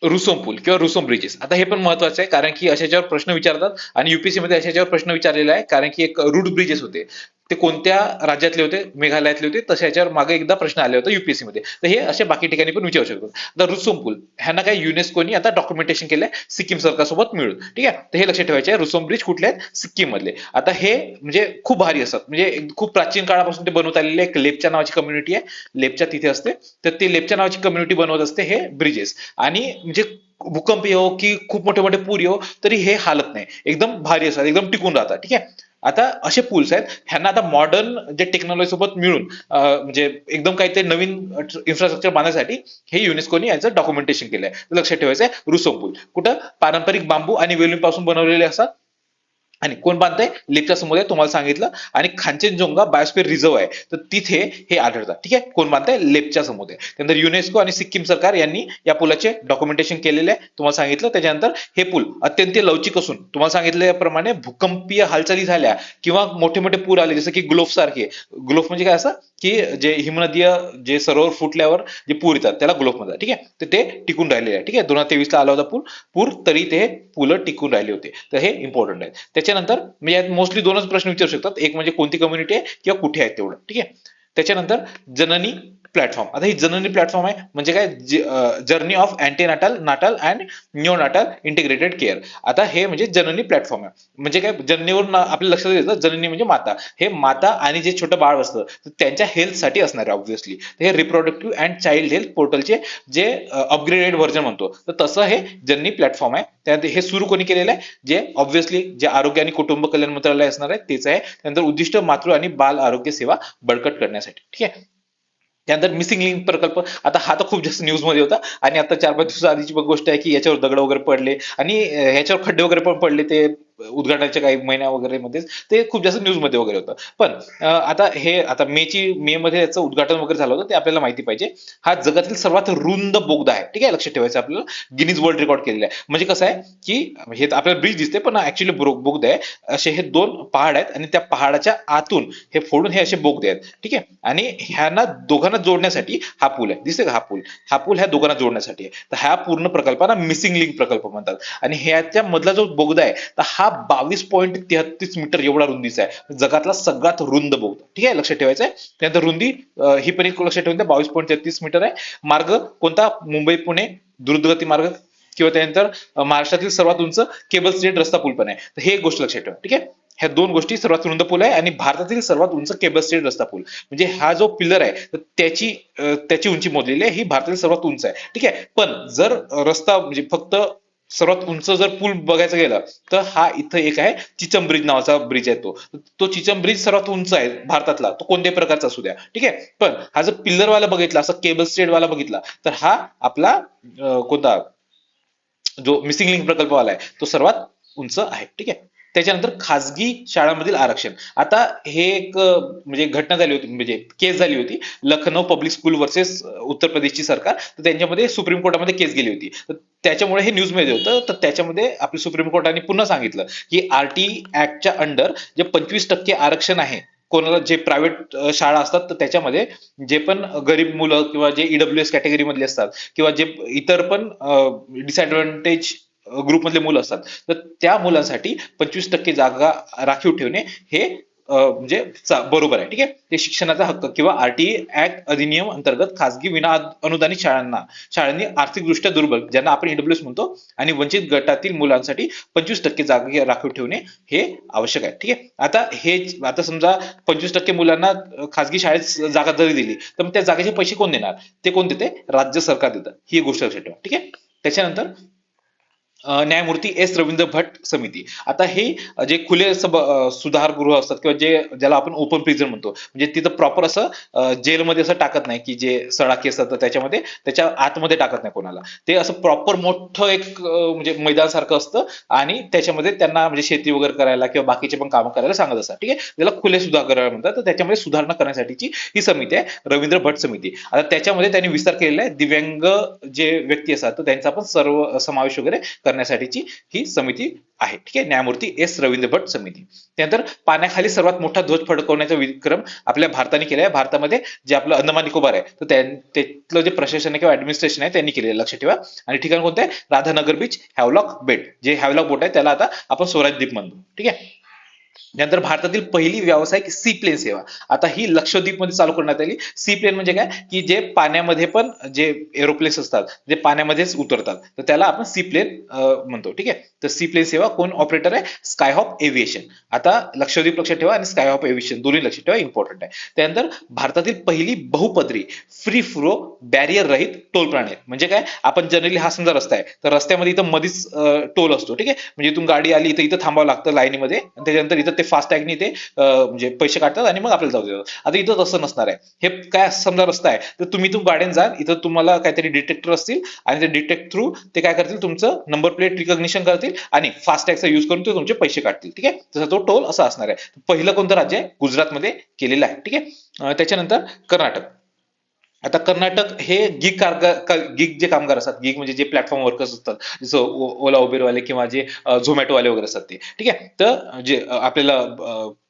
रुसोम पूल किंवा रुसोम ब्रिजेस. आता हे पण महत्वाचं आहे, कारण की अशाच्यावर प्रश्न विचारतात आणि UPSC मध्ये अशाच्यावर प्रश्न विचारलेला आहे. कारण की एक रूट ब्रिजेस होते, ते कोणत्या राज्यातले होते? मेघालयातले होते. तसे याच्यावर मागे एकदा प्रश्न आले होते UPSC मध्ये. तर हे असे बाकी ठिकाणी पण विचारू शकतात. आता रुसोम पूल ह्यांना काय युनेस्कोनी आता डॉक्युमेंटेशन केलंय सिक्कीम सरकारसोबत मिळून, ठीक आहे. तर हे लक्षात ठेवायचे आहे. रुसोम ब्रिज कुठले आहेत? सिक्कीम मधले. आता हे म्हणजे खूप भारी असतात, म्हणजे खूप प्राचीन काळापासून ते बनवत आलेले. एक लेपचा नावाची कम्युनिटी आहे, लेपचा तिथे असते, तर ते लेपचा नावाची कम्युनिटी बनवत असते हे ब्रिजेस. आणि म्हणजे भूकंप येऊ की खूप मोठे मोठे पूर येऊ तरी हे हालत नाही, एकदम भारी असतात, एकदम टिकून राहतात, ठीक आहे. आता असे पूल्स आहेत, ह्यांना आता मॉडर्न जे टेक्नॉलॉजी सोबत मिळून म्हणजे एकदम काहीतरी नवीन इन्फ्रास्ट्रक्चर बांधण्यासाठी हे युनेस्कोनी यांचं डॉक्युमेंटेशन केलंय. लक्षात ठेवायचं आहे. रुसोम पूल कुठं? पारंपरिक बांबू आणि वेलून पासून बनवलेले असतात. आणि कोण बांधतंय? लेपचा समुदाय तुम्हाला सांगितलं. आणि खांचनजोंगा बायोस्फिअर रिझर्व्ह आहे, तर तिथे हे आढळतात. ठीक आहे, कोण बांधतंय? लेपचा समुदाय. त्यानंतर युनेस्को आणि सिक्कीम सरकार यांनी या पुलाचे डॉक्युमेंटेशन केलेले आहे, तुम्हाला सांगितलं. त्याच्यानंतर हे पूल अत्यंत लवचिक असून तुम्हाला सांगितल्याप्रमाणे भूकंपीय हालचाली झाल्या किंवा मोठे मोठे पूर आले, जसं की ग्लोफ सारखे. ग्लोफ म्हणजे काय? असं की जे हिमनदीय जे सरोवर फुटल्यावर जे पूर येतात त्याला ग्लोफ म्हणतात. ठीक आहे, तर ते टिकून राहिलेले आहे. ठीक आहे, 2023 ला आला होता पूर, तरी ते पुलं टिकून राहिले होते. तर हे इम्पॉर्टंट आहे. त्याच्यानंतर म्हणजे मोस्टली दोनच प्रश्न विचारू शकतात, एक म्हणजे कोणती कम्युनिटी आहे किंवा कुठे आहे तेवढं. ठीक आहे, त्याच्यानंतर जननी प्लॅटफॉर्म. आता ही जननी प्लॅटफॉर्म आहे म्हणजे काय? Journey of antenatal, natal and neonatal integrated care. आता हे म्हणजे जननी प्लॅटफॉर्म आहे. म्हणजे काय? जननीवरून आपल्या लक्षात येतं जननी म्हणजे माता. हे माता आणि जे छोटं बाळ असतं त्यांच्या हेल्थसाठी असणार आहे ऑब्व्हियसली. हे रिप्रोडक्टिव्ह अँड चाइल्ड हेल्थ पोर्टलचे जे अपग्रेडेड व्हर्जन म्हणतो, तर तसं हे जननी प्लॅटफॉर्म आहे. त्यात हे सुरू कोणी केलेलं आहे? जे ऑब्व्हियसली जे आरोग्य आणि कुटुंब कल्याण मंत्रालय असणार आहे तेच आहे. त्यानंतर उद्दिष्ट मातृ आणि बाल आरोग्य सेवा बळकट करण्यासाठी. ठीक आहे, त्यानंतर मिसिंग लिंक प्रकल्प. आता हा तर खूप जास्त न्यूज मध्ये होता, आणि आता 4-5 दिवस आधीची गोष्ट आहे की याच्यावर दगड वगैरे पडले आणि ह्याच्यावर खड्डे वगैरे पण पडले, ते उद्घाटनाच्या काही महिन्या वगैरे मध्येच ते खूप जास्त न्यूज मध्ये वगैरे होतं. पण आता मे मध्ये याचं उद्घाटन वगैरे झालं होतं, ते आपल्याला माहिती पाहिजे. हा जगातील सर्वात रुंद बोगदा आहे. ठीक आहे, लक्षात ठेवायचं आपल्याला. गिनीज वर्ल्ड रेकॉर्ड केलेला आहे. म्हणजे कसं आहे की हे आपल्याला ब्रिज दिसते पण ऍक्च्युअली बोगदा आहे. असे हे 2 पहाड आहेत आणि त्या पहाडाच्या आतून हे फोडून हे असे बोगदे आहेत. ठीक आहे, आणि ह्यांना दोघांना जोडण्यासाठी हा पूल आहे. दिसते का? हा पूल ह्या दोघांना जोडण्यासाठी आहे. तर ह्या पूर्ण प्रकल्पाला मिसिंग लिंक प्रकल्प म्हणतात. आणि ह्याच्या मधला जो बोगदा आहे तर हा 22.33 मीटर एवढा रुंदीचा आहे. जगातला सगळ्यात रुंद बोगदा. ठीक आहे, लक्षात ठेवायचं आहे. त्यानंतर रुंदी ही पण एक लक्षात ठेवून द्या, 22.33 मीटर आहे. मार्ग कोणता? मुंबई पुणे द्रुतगती मार्ग. किंवा त्यानंतर महाराष्ट्रातील सर्वात उंच केबल स्टेट रस्ता पूल पण आहे. तर हे एक गोष्ट लक्षात ठेवा. ठीक आहे, ह्या 2 गोष्टी, सर्वात रुंद पूल आहे आणि भारतातील सर्वात उंच केबल स्टेट रस्ता पूल. म्हणजे हा जो पिलर आहे तर त्याची उंची मोजलेली आहे, ही भारतातील सर्वात उंच आहे. ठीक आहे, पण जर रस्ता म्हणजे फक्त सर्वात उंच जर पूल बघायचं गेलं तर हा इथं एक आहे, चिचम ब्रिज नावाचा ब्रिज आहे. तो चिचम ब्रिज सर्वात उंच आहे भारतातला, तो कोणत्याही प्रकारचा असू द्या. ठीक आहे, पण हा जर पिल्लर वाला बघितला, असं केबल स्टेट वाला बघितला, तर हा आपला कोणता जो मिसिंग लिंक प्रकल्प वाला आहे तो सर्वात उंच आहे. ठीक आहे, त्याच्यानंतर खासगी शाळांमधील आरक्षण. आता हे एक म्हणजे घटना झाली होती, म्हणजे केस झाली होती, लखनौ पब्लिक स्कूल वर्सेस उत्तर प्रदेशची सरकार. तर त्यांच्यामध्ये सुप्रीम कोर्टामध्ये केस गेली होती. तर त्याच्यामुळे हे न्यूज मध्ये होतं. तर त्याच्यामध्ये आपल्या सुप्रीम कोर्टाने पुन्हा सांगितलं की आरटी ऍक्टच्या अंडर जे 25% आरक्षण आहे कोणाला, जे प्रायव्हेट शाळा असतात तर त्याच्यामध्ये जे पण गरीब मुलं किंवा जे ईडब्ल्यूएस कॅटेगरी मधले असतात किंवा जे इतर पण डिसएडव्हान्टेज ग्रुपमधले मुलं असतात, तर त्या मुलांसाठी 25% जागा राखीव ठेवणे हे म्हणजे बरोबर आहे. ठीक आहे, ते शिक्षणाचा हक्क किंवा आरटीई ऍक्ट अधिनियम अंतर्गत खासगी विना अनुदानित शाळांनी आर्थिकदृष्ट्या दुर्बल, ज्यांना आपण ईडब्ल्यूएस म्हणतो, आणि वंचित गटातील मुलांसाठी 25% जागा राखीव ठेवणे हे आवश्यक आहे. ठीक आहे, आता समजा 25% मुलांना खासगी शाळेत जागा जरी दिली तर मग त्या जागेचे पैसे कोण देणार? ते कोण देते? राज्य सरकार देतं. ही गोष्ट लक्षात ठेवा. ठीक आहे, त्याच्यानंतर न्यायमूर्ती एस रवींद्र भट समिती. आता हे जे खुले सुधारगृह असतात किंवा जे ज्याला आपण ओपन प्रिझन म्हणतो, म्हणजे तिथं प्रॉपर असं जेलमध्ये असं टाकत नाही की जे सळाकी असतात तर त्याच्यामध्ये त्याच्या आतमध्ये टाकत नाही कोणाला. ते असं प्रॉपर मोठं एक म्हणजे मैदान सारखं असतं आणि त्याच्यामध्ये त्यांना म्हणजे शेती वगैरे करायला किंवा बाकीचे पण कामं करायला सांगत असतात. ठीक आहे, त्याला खुले सुधारगृह म्हणतात. तर त्याच्यामध्ये सुधारणा करण्यासाठीची ही समिती आहे, रवींद्र भट समिती. आता त्याच्यामध्ये त्यांनी विस्तार केलेला आहे, दिव्यांग जे व्यक्ती असतात तर त्यांचा पण सर्व समावेश वगैरे करण्यासाठीची ही समिती आहे. ठीक आहे, न्यायमूर्ती एस रवींद्र भट समिती. त्यानंतर पाण्याखाली सर्वात मोठा ध्वज फडकवण्याचा विक्रम आपल्या भारताने केला आहे. भारतामध्ये जे आपलं अंदमान निकोबार आहे तर त्यातलं जे प्रशासन आहे किंवा ऍडमिनिस्ट्रेशन आहे त्यांनी केलेलं, लक्षात ठेवा. आणि ठिकाण कोणतं आहे? राधानगर बीच, हॅवलॉक बेट. जे हॅवलॉक बोट आहे त्याला आता आपण स्वराज द्वीप म्हणतो. ठीक आहे, नंतर भारतातील पहिली व्यावसायिक सी प्लेन सेवा. आता ही लक्षद्वीप मध्ये चालू करण्यात आली. सी प्लेन म्हणजे काय? की जे पाण्यामध्ये पण जे एरोप्लेन्स असतात जे पाण्यामध्येच उतरतात तर त्याला आपण सी प्लेन म्हणतो. ठीक आहे, तर सी प्लेन सेवा कोण ऑपरेटर आहे? स्कायहॉप एव्हिएशन. आता लक्षद्वीप लक्षात ठेवा आणि स्कायहॉप एव्हिएशन दोन्ही लक्षात ठेवा, इम्पॉर्टंट आहे. त्यानंतर भारतातील पहिली बहुपदरी फ्री फ्लो बॅरियर रहित टोल प्रणाली. म्हणजे काय? आपण जनरली हा समजा रस्ता आहे तर रस्त्यामध्ये इथं मध्येच टोल असतो. ठीक आहे, म्हणजे इथून गाडी आली तर इथं थांबावं लागतं लाईनीमध्ये आणि त्याच्यानंतर तर ते फास्टॅगनी ते म्हणजे पैसे काढतात आणि मग आपल्याला जाऊ देतात. आता इथं तसं नसणार आहे. हे काय समजा रस्ता आहे तर तुम्ही इथून गाड्याने जा, इथं तुम्हाला काहीतरी डिटेक्टर असतील आणि ते डिटेक्ट थ्रू ते काय करतील, तुमचं नंबर प्लेट रिकॉग्निशन करतील आणि फास्टॅगचा युज करून ते तुमचे पैसे काढतील. ठीक आहे, तसा तो टोल असा असणार आहे. पहिलं कोणतं राज्य आहे? गुजरातमध्ये केलेलं आहे. ठीक आहे. त्याच्यानंतर कर्नाटक. आता कर्नाटक हे गिग जे कामगार असतात, गिग म्हणजे जे प्लॅटफॉर्म वर्कर्स असतात, जसं ओला उबेरवाले किंवा जे झोमॅटोवाले वगैरे असतात ते. ठीक आहे, तर जे आपल्याला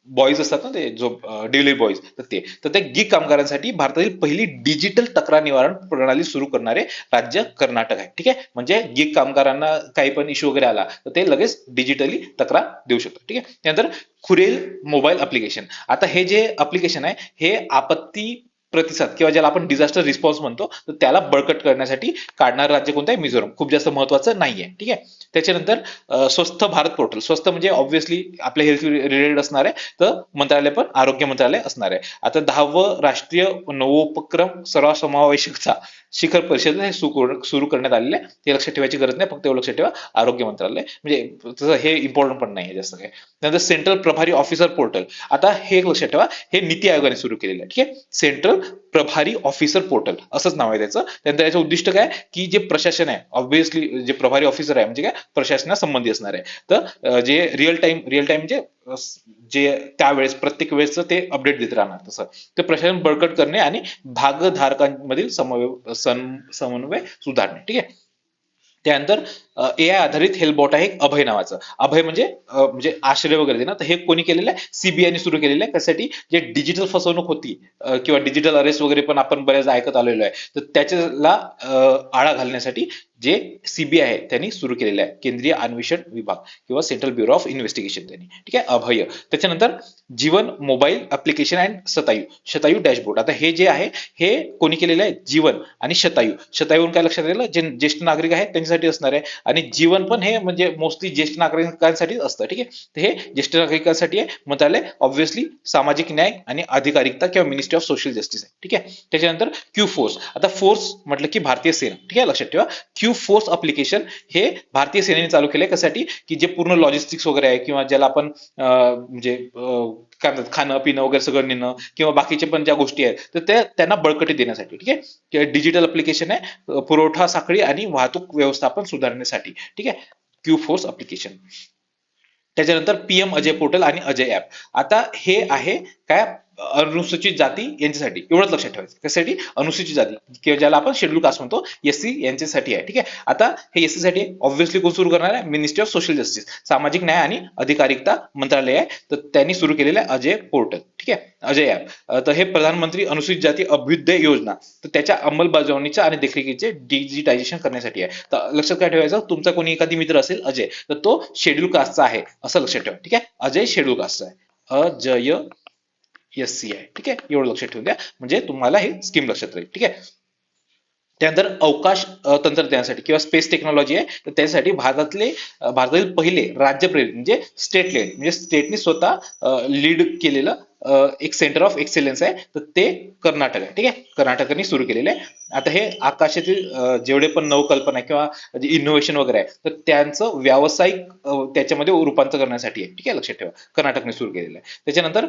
बॉईज असतात ना, ते जो डिलिव्हरी बॉईज, तर ते गिग कामगारांसाठी भारतातील पहिली डिजिटल तक्रार निवारण प्रणाली सुरू करणारे राज्य कर्नाटक आहे. ठीक आहे, म्हणजे गिग कामगारांना काही पण इश्यू वगैरे आला तर ते लगेच डिजिटली तक्रार देऊ शकतात. ठीक आहे. त्यानंतर खुरेल मोबाईल अप्लिकेशन. आता हे जे अप्लिकेशन आहे हे आपत्ती प्रतिसाद किंवा ज्याला आपण डिझास्टर रिस्पॉन्स म्हणतो, तर त्याला बळकट करण्यासाठी काढणारं राज्य कोणतं आहे? मिझोरम. खूप जास्त महत्वाचं नाहीये. ठीक आहे. त्याच्यानंतर स्वस्थ भारत पोर्टल. स्वस्थ म्हणजे ऑब्व्हियसली आपल्या हेल्थ रिलेटेड असणार आहे, तर मंत्रालय पण आरोग्य मंत्रालय असणार आहे. आता 10वं राष्ट्रीय नवोपक्रम सर्वसमावेशकता शिखर परिषद हे सुरू करण्यात आलेले आहे. ते लक्षात ठेवायची गरज नाही, फक्त एवढं लक्षात ठेवा आरोग्य मंत्रालय, म्हणजे तसं हे इम्पॉर्टंट पण नाही जास्त काय. त्यानंतर सेंट्रल प्रभारी ऑफिसर पोर्टल. आता हे एक लक्षात ठेवा, हे नीती आयोगाने सुरू केलेलं आहे. ठीक आहे, सेंट्रल प्रभारी ऑफिसर पोर्टल असंच नाव आहे त्याचं. त्यानंतर याचं उद्दिष्ट काय, की जे प्रशासन आहे, ऑब्व्हियसली जे प्रभारी ऑफिसर आहे म्हणजे काय, प्रशासनासंबंधी असणार आहे. तर जे रिअल टाइम म्हणजे जे त्यावेळेस प्रत्येक वेळेस ते अपडेट देत राहणार, तसं ते प्रशासन बळकट करणे आणि भागधारकांमधील समन्वय सुधारणे. ठीक आहे. त्यानंतर ए आय आधारित हेल्पबॉट आहे अभय नावाचं. अभय म्हणजे आश्रय वगैरे दे ना, तर हे कोणी केलेलं आहे? सीबीआयने सुरू केलेलं आहे. कशासाठी? जे डिजिटल फसवणूक होती किंवा डिजिटल अरेस्ट वगैरे पण आपण बऱ्याच ऐकत आलेलो आहे, तर त्याच्याला आळा घालण्यासाठी जे सीबीआय आहे त्यांनी सुरू केलेलं आहे, केंद्रीय अन्वेषण विभाग किंवा सेंट्रल ब्युरो ऑफ इन्व्हेस्टिगेशन त्यांनी. ठीक आहे, अभय. त्याच्यानंतर जीवन मोबाईल ऍप्लिकेशन अँड शतायू डॅशबोर्ड. आता हे जे आहे हे कोणी केलेलं आहे? जीवन आणि शतायून काय लक्षात आलेलं? जे ज्येष्ठ नागरिक आहेत त्यांच्यासाठी असणार आहे, आणि जीवन पण हे म्हणजे मोस्टली ज्येष्ठ नागरिकांसाठी असतं. ठीक आहे, तर हे ज्येष्ठ नागरिकांसाठी आहे. मंत्रालय ऑब्व्हियसली सामाजिक न्याय आणि अधिकारिकता किंवा मिनिस्ट्री ऑफ सोशल जस्टिस आहे. ठीक आहे. त्याच्यानंतर क्यू फोर्स. आता फोर्स म्हटलं की भारतीय सेना. ठीक आहे, लक्षात ठेवा क्यू फोर्स अप्लिकेशन हे भारतीय सेनेने चालू केले. कशासाठी? की जे पूर्ण लॉजिस्टिक्स वगैरे आहे किंवा ज्याला आपण म्हणजे काय म्हणतात, खाणं पिणं वगैरे सगळं नेणं किंवा बाकीचे पण ज्या गोष्टी आहेत, तर त्या त्यांना बळकटी देण्यासाठी. ठीक आहे, डिजिटल अप्लिकेशन आहे, पुरवठा साखळी आणि वाहतूक व्यवस्थापन सुधारण्यासाठी. ठीक आहे, क्यू फोर्स अप्लिकेशन. त्याच्यानंतर पीएम अजय पोर्टल आणि अजय ऍप. आता हे आहे काय, अनुसूचित जाती यांच्यासाठी. एवढंच लक्षात ठेवायचं. कशासाठी? अनुसूचित जाती किंवा ज्याला आपण शेड्यूल कास्ट म्हणतो, एससी यांच्यासाठी आहे. ठीक आहे, आता हे एससी साठी ऑब्व्हियसली कोण सुरू करणार आहे? मिनिस्ट्री ऑफ सोशल जस्टिस, सामाजिक न्याय आणि अधिकारिकता मंत्रालय आहे, तर त्यांनी सुरू केलेलं आहे अजय पोर्टल. ठीक आहे, अजय ऍप. तर हे प्रधानमंत्री अनुसूचित जाती अभ्युदय योजना, तर त्याच्या अंमलबजावणीच्या आणि देखरेखीचे डिजिटायझेशन करण्यासाठी आहे. तर लक्षात काय ठेवायचं, तुमचा कोणी एखादी मित्र असेल अजय, तर तो शेड्यूल कास्टचा आहे असं लक्षात ठेवा. ठीक आहे, अजय शेड्यूल कास्टचा आहे, अजय एससी आहे. ठीक आहे, एवढं लक्षात ठेवून द्या, म्हणजे तुम्हाला हे स्कीम लक्षात राहील. ठीक आहे. त्यानंतर अवकाश तंत्रज्ञानासाठी किंवा स्पेस टेक्नॉलॉजी आहे, तर त्यासाठी भारतातील पहिले राज्य प्रेरित म्हणजे स्टेट लेड, म्हणजे स्टेटने स्वतः लीड केलेलं एक सेंटर ऑफ एक्सेलन्स आहे, तर ते कर्नाटक आहे. ठीक आहे, कर्नाटकाने सुरू केलेलं आहे. आता हे आकाशातील जेवढे पण नवकल्पना किंवा जे इनोव्हेशन वगैरे आहे, तर त्यांचं व्यावसायिक त्याच्यामध्ये रूपांतर करण्यासाठी आहे. ठीक आहे, लक्षात ठेवा कर्नाटकने सुरू केलेलं आहे. त्याच्यानंतर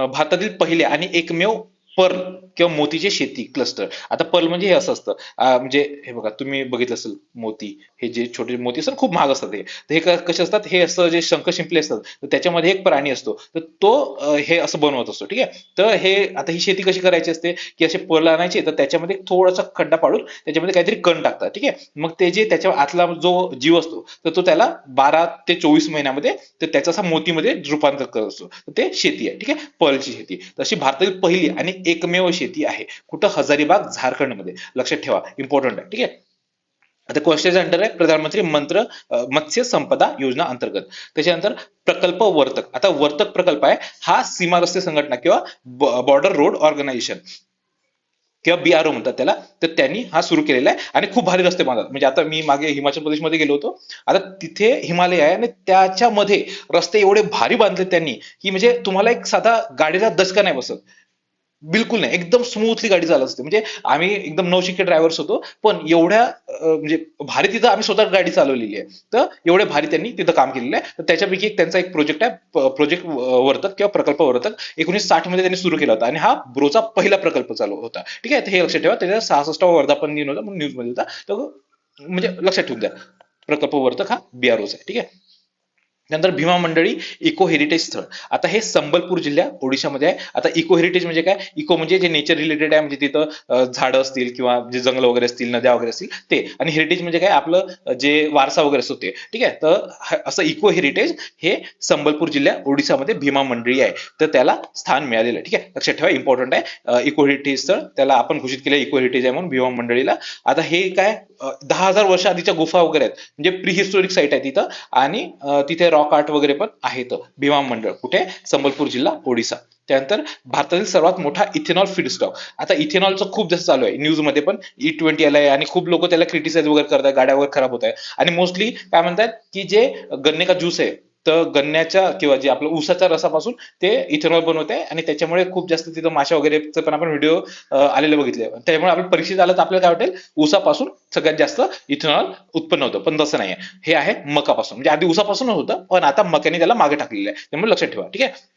भारतातील पहिले आणि एकमेव पर्ल किंवा मोतीचे शेती क्लस्टर. आता पर्ल म्हणजे हे असं असतं, म्हणजे हे बघा तुम्ही बघितलं असेल, मोती हे जे छोटे मोती असतात खूप महाग असतात. हे कसे असतात? हे असं जे शंख शिंपले असतात, तर त्याच्यामध्ये एक प्राणी असतो, तर तो हे असं बनवत असतो. ठीक आहे, तर हे आता ही शेती कशी करायची असते, की असे पर्ल आणायचे, तर त्याच्यामध्ये थोडासा खड्डा पाडून त्याच्यामध्ये काहीतरी कण टाकतात. ठीक आहे, मग ते जे त्याच्या आतला जो जीव असतो, तर तो त्याला 12 ते 24 महिन्यामध्ये तर त्याचा असा मोतीमध्ये रूपांतर करत असतो, तर ते शेती आहे. ठीक आहे, पर्लची शेती. तशी भारतातील पहिली आणि एकमेव शेती आहे कुठं? हजारीबाग, झारखंड मध्ये. लक्षात ठेवा, इम्पॉर्टंट आहे. ठीक आहे. आता क्वेश्चन अंडर आहे प्रधानमंत्री मत्स्य संपदा योजना अंतर्गत. त्याच्यानंतर प्रकल्प वर्तक. आता वर्तक प्रकल्प आहे हा सीमा रस्ते संघटना किंवा बॉर्डर रोड ऑर्गनायझेशन किंवा बीआरओ म्हणतात त्याला, तर त्यांनी हा सुरू केलेला आहे आणि खूप भारी रस्ते बांधतात. म्हणजे आता मी मागे हिमाचल प्रदेशमध्ये गेलो होतो, आता तिथे हिमालय आहे आणि त्याच्यामध्ये रस्ते एवढे भारी बांधले त्यांनी, की म्हणजे तुम्हाला एक साधा गाडीला दचका नाही बसत. बिलकुल नाही, एकदम स्मूथली गाडी चालत असते. म्हणजे आम्ही एकदम नवशिके ड्रायव्हर्स होतो, पण एवढ्या म्हणजे भारी तिथं आम्ही स्वतः गाडी चालवलेली आहे. तर एवढे भारी त्यांनी तिथं काम केलेलं आहे. तर त्याच्यापैकी एक त्यांचा एक प्रोजेक्ट आहे, प्रोजेक्ट वर्धक किंवा प्रकल्प वर्धक. 1960 मध्ये त्यांनी सुरू केला होता आणि हा ब्रोचा पहिला प्रकल्प चालू होता. ठीक आहे, तर हे लक्षात ठेवा. त्याच्या 66वा वर्धापन दिन होता म्हणून न्यूज मध्ये होता. तर म्हणजे लक्षात ठेवून द्या, प्रकल्प वर्धक हा BROचा आहे. ठीक आहे. त्यानंतर भीमा मंडळी इको हेरिटेज स्थळ. आता हे संबलपूर जिल्ह्या ओडिशामध्ये आहे. आता इको हेरिटेज म्हणजे काय? इको म्हणजे जे नेचर रिलेटेड आहे, म्हणजे तिथं झाडं असतील किंवा जे जंगल वगैरे असतील, नद्या वगैरे असतील ते. आणि हेरिटेज म्हणजे काय? आपलं जे वारसा वगैरे असतो ते. ठीक आहे, तर असं इको हेरिटेज हे संबलपूर जिल्ह्या ओडिशामध्ये भीमा मंडळी आहे, तर त्याला स्थान मिळालेलं आहे. ठीक आहे, लक्षात ठेवा, इम्पॉर्टंट आहे. इको हेरिटेज स्थळ त्याला आपण घोषित केलं इको हेरिटेज आहे म्हणून भीमा मंडळीला. आता हे काय 10,000 वर्ष आधीच्या गुफा वगैरे आहेत, म्हणजे प्री हिस्टोरिक साईट आहे तिथं. आणि तिथे रॉक आर्ट वगैरे पण आहेत. भीमा मंडळ कुठे? संबलपूर जिल्हा ओडिसा. त्यानंतर भारतातील सर्वात मोठा इथेनॉल फीडस्टॉक. आता इथेनॉलचं खूप जास्त चालू आहे न्यूज मध्ये पण. E20 आलाय आणि खूप लोक त्याला क्रिटिसाइज वगैरे करतात, गाड्या वगैरे खराब होत आहे. आणि मोस्टली काय म्हणतात की जे गन्ने का ज्यूस आहे, तर गन्न्याच्या किंवा जे आपलं ऊसाच्या रसापासून ते इथेनॉल बनवत आहे, आणि त्याच्यामुळे खूप जास्त तिथं माशा वगैरेचे पण आपण व्हिडिओ आलेले बघितले. त्यामुळे आपण परीक्षेत आलं तर आपल्याला काय वाटेल, ऊसापासून सगळ्यात जास्त इथेनॉल उत्पन्न होतं, पण तसं नाहीये. हे आहे मकापासून. म्हणजे आधी ऊसापासून होतं, पण आता मक्याने त्याला मागे टाकलेलं आहे. त्यामुळे लक्षात ठेवा. ठीक आहे.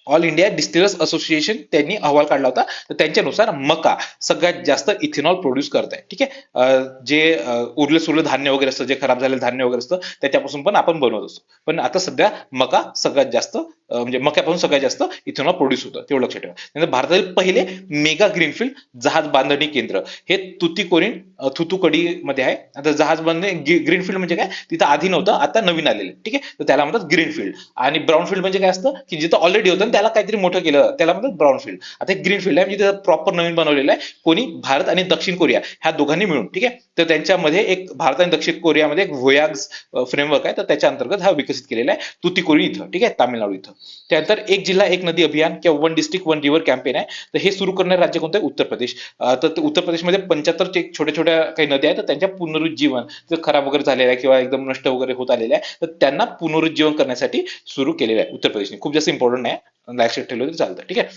ऑल इंडिया डिस्टिलर्स असोसिएशन त्यांनी अहवाल काढला होता, तर त्यांच्यानुसार मका सगळ्यात जास्त इथेनॉल प्रोड्यूस करत आहे. ठीक आहे. जे उरले सुरले धान्य वगैरे असतं, जे खराब झालेलं धान्य वगैरे असतं, त्याच्यापासून पण आपण बनवत असतो. पण आता सध्या मका सगळ्यात जास्त म्हणजे मक्यापासून सगळ्यात जास्त इथेनॉल प्रोड्यूस होतं, तेवढं लक्षात ठेवा. त्यानंतर भारतातील पहिले मेगा ग्रीनफील्ड जहाज बांधणी केंद्र हे तुतीकोरीन थुतुकडी मध्ये आहे. आता जहाज बांधणी ग्रीनफील्ड म्हणजे काय? तिथं आधी नव्हतं, आता नवीन आलेलं. ठीक आहे, तर त्याला म्हणतात ग्रीनफील्ड. आणि ब्राऊनफील्ड म्हणजे काय असतं, की जिथं ऑलरेडी होतं त्याला काहीतरी मोठं केलं, त्याला म्हणतात ब्राऊनफील्ड. आता ग्रीनफील्ड आहे म्हणजे प्रॉपर नवीन बनवलेलं आहे. कोणी? भारत आणि दक्षिण कोरिया ह्या दोघांनी मिळून. ठीक आहे, तर त्यांच्यामध्ये एक भारत आणि दक्षिण कोरियामध्ये एक व्होयाज फ्रेमवर्क आहे, तर त्याच्या अंतर्गत हा विकसित केलेला आहे तुतीकोरीन इथं. ठीक आहे, तामिळनाडू इथं. त्यानंतर एक जिल्हा एक नदी अभियान किंवा one district one river campaign आहे. तर हे सुरू करणारे राज्य कोणतं आहे? उत्तर प्रदेश. तर उत्तर प्रदेशमध्ये 75 छोट्या छोट्या काही नद्या आहेत, तर त्यांच्या पुनरुज्जीवन जर खराब वगैरे झालेल्या आहे किंवा एकदम नष्ट वगैरे होत आलेल्या आहे, तर त्यांना पुनरुज्जीवन करण्यासाठी सुरू केलेलं आहे उत्तर प्रदेशने. खूप जास्त इम्पॉर्टंट आहे, लक्षात ठेवलं तरी चालतं. ठीक आहे.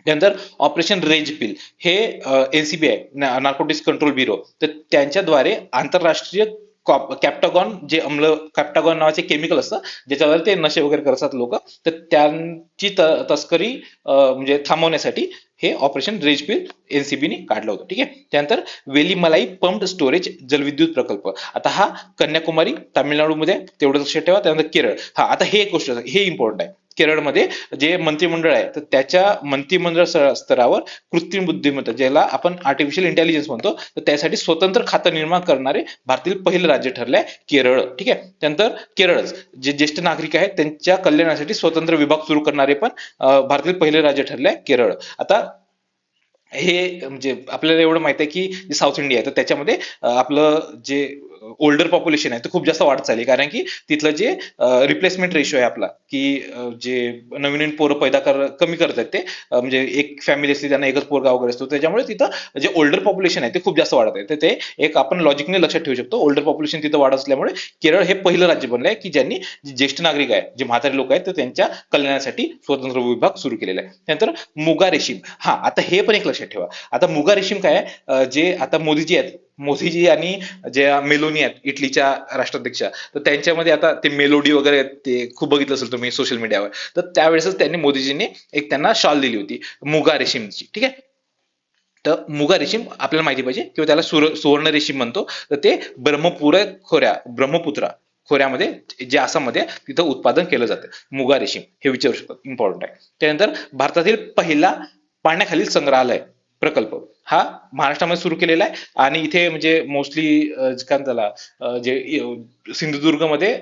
त्यानंतर ऑपरेशन रेज पिल हे NCBI नार्कोटिक्स कंट्रोल ब्युरो, तर त्यांच्याद्वारे आंतरराष्ट्रीय कॅप्टागॉन, जे अम्ल कॅप्टागॉन नावाचे केमिकल असतं, ज्याच्यावर ते नशे वगैरे करतात लोक, तर त्यांची तस्करी म्हणजे थांबवण्यासाठी हे ऑपरेशन रेज पिल NCBने काढलं होतं. ठीक आहे. त्यानंतर वेलीमलाई पंप्ड स्टोरेज जलविद्युत प्रकल्प. आता हा कन्याकुमारी तामिळनाडूमध्ये, तेवढं लक्षात ठेवा. त्यानंतर केरळ. हा आता हे एक गोष्ट, हे इम्पॉर्टंट आहे. केरळमध्ये जे मंत्रिमंडळ आहे, तर त्याच्या मंत्रिमंडळ स्तरावर कृत्रिम बुद्धिमत्ता, ज्याला आपण आर्टिफिशियल इंटेलिजन्स म्हणतो, तर त्यासाठी स्वतंत्र खातं निर्माण करणारे भारतातील पहिलं राज्य ठरलंय केरळ. ठीक आहे. त्यानंतर केरळच जे ज्येष्ठ नागरिक आहेत त्यांच्या कल्याणासाठी स्वतंत्र विभाग सुरू करणारे पण भारतातील पहिले राज्य ठरलंय केरळ. आता हे म्हणजे आपल्याला एवढं माहित आहे की जे साऊथ इंडिया आहे, तर त्याच्यामध्ये आपलं जे ओल्डर पॉप्युलेशन आहे ते खूप जास्त वाढत चालली, कारण की तिथलं जे रिप्लेसमेंट रेशो आहे आपला, की जे नवीन नवीन पोरं पैदा कमी करतात ते, म्हणजे एक फॅमिली असते त्यांना एकच पोरगा वगैरे असतो, त्याच्यामुळे तिथं जे ओल्डर पॉप्युलेशन आहे ते खूप जास्त वाढत आहे. तर ते एक आपण लॉजिकने लक्षात ठेवू शकतो. ओल्डर पॉप्युलेशन तिथं वाढत असल्यामुळे केरळ हे पहिलं राज्य बनलंय की ज्यांनी जे ज्येष्ठ नागरिक आहे, जे म्हातारे लोक आहेत, तर त्यांच्या कल्याणासाठी स्वतंत्र विभाग सुरू केलेला आहे. त्यानंतर मुगा रेशीम. हा आता हे पण एक लक्षात ठेवा. आता मुगा रेशीम काय आहे, जे आता मोदीजी आहेत, मोदीजी आणि जे मेलोनी आहेत इटलीच्या राष्ट्राध्यक्षा, तर त्यांच्यामध्ये आता ते मेलोडी वगैरे ते खूप बघितलं असेल तुम्ही सोशल मीडियावर, तर त्यावेळेसच त्यांनी मोदीजींनी एक त्यांना शॉल दिली होती मुगा रेशीमची. ठीक आहे. तर मुगा रेशीम आपल्याला माहिती पाहिजे, किंवा त्याला सुवर्ण रेशीम म्हणतो, तर ते ब्रह्मपुत्रा खोऱ्यामध्ये, जे आसाममध्ये तिथं उत्पादन केलं जातं मुगा रेशीम. हे विचारू शकतो, इम्पॉर्टंट आहे. त्यानंतर भारतातील पहिला पाण्याखालील संग्रहालय प्रकल्प हा महाराष्ट्रामध्ये सुरू केलेला आहे. आणि इथे म्हणजे मोस्टली काय त्याला सिंधुदुर्गमध्ये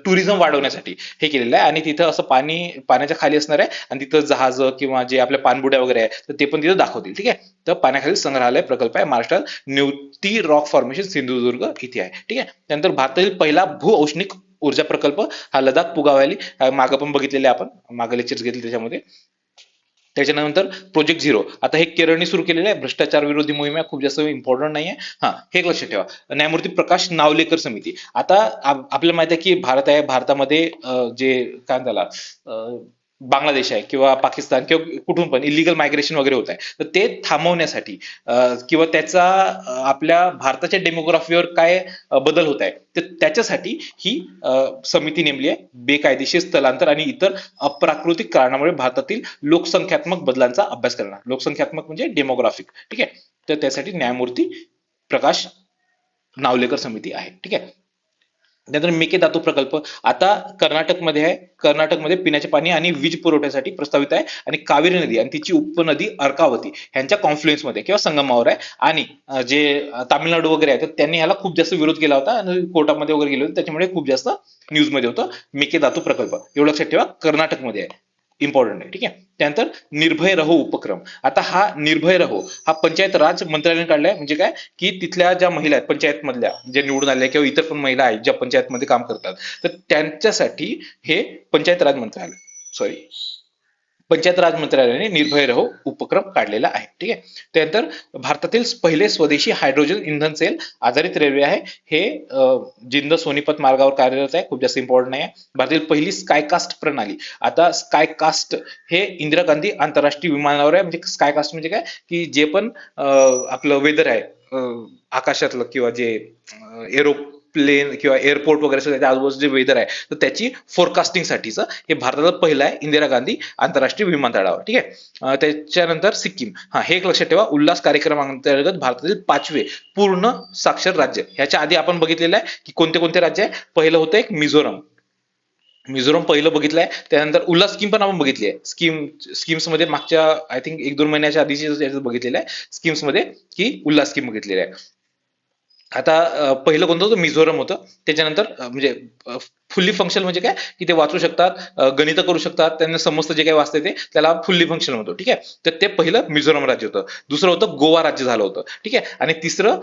टुरिझम वाढवण्यासाठी हे केलेलं आहे. आणि तिथं असं पाण्याच्या खाली असणार आहे, आणि तिथं जहाज किंवा जे आपल्या पाणबुड्या वगैरे आहे, तर ते पण तिथं दाखवतील. ठीक आहे. तर पाण्याखाली संग्रहालय प्रकल्प आहे महाराष्ट्रात, निवती रॉक फॉर्मेशन सिंधुदुर्ग इथे आहे. ठीक आहे. त्यानंतर भारतातील पहिला भूऔष्णिक ऊर्जा प्रकल्प हा लडाख पुगा व्हॅली, मागं पण बघितलेले आपण, मागे लेक्चर्स घेतले त्याच्यामध्ये. त्याच्यानंतर प्रोजेक्ट झिरो, आता हे केरळने सुरू केलेलं आहे. भ्रष्टाचार विरोधी मोहीम आहे, खूप जास्त इम्पॉर्टंट नाही आहे. हा, हे लक्षात ठेवा. न्यायमूर्ती प्रकाश नावलेकर समिती. आता आपल्याला माहिती आहे की भारत आहे, भारतामध्ये जे काय त्याला बांगलादेश आहे किंवा पाकिस्तान किंवा कुठून पण इलिगल मायग्रेशन वगैरे होत आहे, तर ते थांबवण्यासाठी किंवा त्याचा आपल्या भारताच्या डेमोग्राफीवर काय बदल होत आहे, तर त्याच्यासाठी ही समिती नेमली आहे. बेकायदेशीर स्थलांतर आणि इतर अप्राकृतिक कारणामुळे भारतातील लोकसंख्यात्मक बदलांचा अभ्यास करणार. लोकसंख्यात्मक म्हणजे डेमोग्राफिक. ठीक आहे. तर त्यासाठी न्यायमूर्ती प्रकाश नावलेकर समिती आहे. ठीक आहे. त्यानंतर मेकेदातू प्रकल्प आता कर्नाटकमध्ये आहे. कर्नाटकमध्ये पिण्याचे पाणी आणि वीज पुरवठ्यासाठी प्रस्तावित आहे आणि कावेरी नदी आणि तिची उपनदी अर्कावती ह्यांच्या कॉन्फ्लुएन्समध्ये किंवा संगमावर आहे. आणि जे तामिळनाडू वगैरे आहे तर त्यांनी ह्याला खूप जास्त विरोध केला होता आणि कोर्टामध्ये वगैरे गेले होते, त्याच्यामुळे खूप जास्त न्यूजमध्ये होतं मेकेदातू प्रकल्प. एवढं लक्षात ठेवा, कर्नाटकमध्ये आहे, इम्पॉर्टंट आहे. ठीक आहे. त्यानंतर निर्भय रहो उपक्रम. आता हा निर्भय रहो हा पंचायत राज मंत्रालयाने काढलाय. म्हणजे काय की तिथल्या ज्या महिला आहेत पंचायत मधल्या, जे निवडून आल्या किंवा इतर पण महिला आहेत ज्या पंचायत मध्ये काम करतात, तर त्यांच्यासाठी हे पंचायत राज मंत्रालय सॉरी पंचायत राज मंत्रालयाने निर्भय रहो उपक्रम काढलेला आहे. ठीक आहे. त्यानंतर भारतातील पहिले स्वदेशी हायड्रोजन इंधन सेल आधारित रेल्वे आहे. हे जिंद सोनीपत मार्गावर कार्यरत आहे. खूप जास्त इम्पॉर्टंट आहे. भारतातील पहिली स्कायकास्ट प्रणाली. आता स्कायकास्ट हे इंदिरा गांधी आंतरराष्ट्रीय विमानावर आहे. म्हणजे स्कायकास्ट म्हणजे काय की जे पण आपलं वेदर आहे आकाशातलं किंवा जे एरोप्लेन किंवा एअरपोर्ट वगैरे त्याच्या आजूबाजूचं जे वेदर आहे तर त्याची फोरकास्टिंग साठीचं हे भारताचं पहिलं आहे इंदिरा गांधी आंतरराष्ट्रीय विमानतळावर. ठीक आहे. त्याच्यानंतर सिक्कीम. हे एक लक्षात ठेवा, उल्हास कार्यक्रमांतर्गत भारतातील 5वे पूर्ण साक्षर राज्य. ह्याच्या आधी आपण बघितलेलं आहे की कोणते कोणते राज्य आहे. पहिलं होतं एक मिझोरम. मिझोरम पहिलं बघितलंय. त्यानंतर उल्हास स्कीम पण आपण बघितली आहे. स्कीम्स मध्ये मागच्या आय थिंक 1-2 महिन्याच्या आधीची बघितलेलं आहे स्कीम्स मध्ये की उल्हास स्कीम बघितलेली आहे. आता पहिलं कोणतं होतं, मिझोरम होतं. त्याच्यानंतर म्हणजे फुल्ली फंक्शनल म्हणजे काय की ते वाचू शकतात, गणित करू शकतात, त्यांना समजतं जे काही वाचते ते, त्याला फुल्ली फंक्शनल होतं. ठीक आहे. तर ते पहिलं मिझोरम राज्य होतं. दुसरं होतं गोवा राज्य झालं होतं. ठीक आहे. आणि तिसरं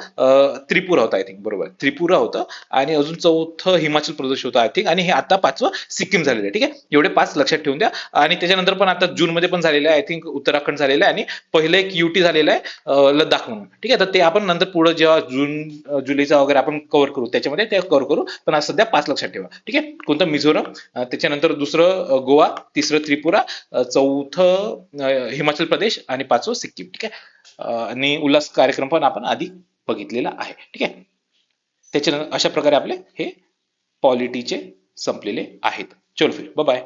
त्रिपुरा होतं आय थिंक, बरोबर त्रिपुरा होतं. आणि अजून चौथं हिमाचल प्रदेश होतं आय थिंक. आणि हे आता 5वं सिक्कीम झालेलं आहे. ठीक आहे. एवढे 5 लक्षात ठेवून द्या. आणि त्याच्यानंतर पण आता जून मध्ये पण झालेलं आहे आय थिंक, उत्तराखंड झालेलं आहे आणि पहिलं एक युटी झालेलं आहे लद्दाख म्हणून. ठीक आहे. तर ते आपण नंतर पुढे जेव्हा जुलैचा वगैरे आपण कव्हर करू त्याच्यामध्ये ते कव्हर करू. पण आज सध्या 5 लक्षात ठेवा. ठीक आहे. कोणतं, मिझोरम, त्याच्यानंतर दुसरं गोवा, तिसरं त्रिपुरा, चौथं हिमाचल प्रदेश आणि 5वं सिक्कीम. ठीक आहे. आणि उल्हास कार्यक्रम पण आपण आधी बघितलेला आहे. ठीक आहे. त्याच्यानंतर अशा प्रकारे आपले हे पॉलिटीचे संपलेले आहेत. चलो फिर बाय बाय.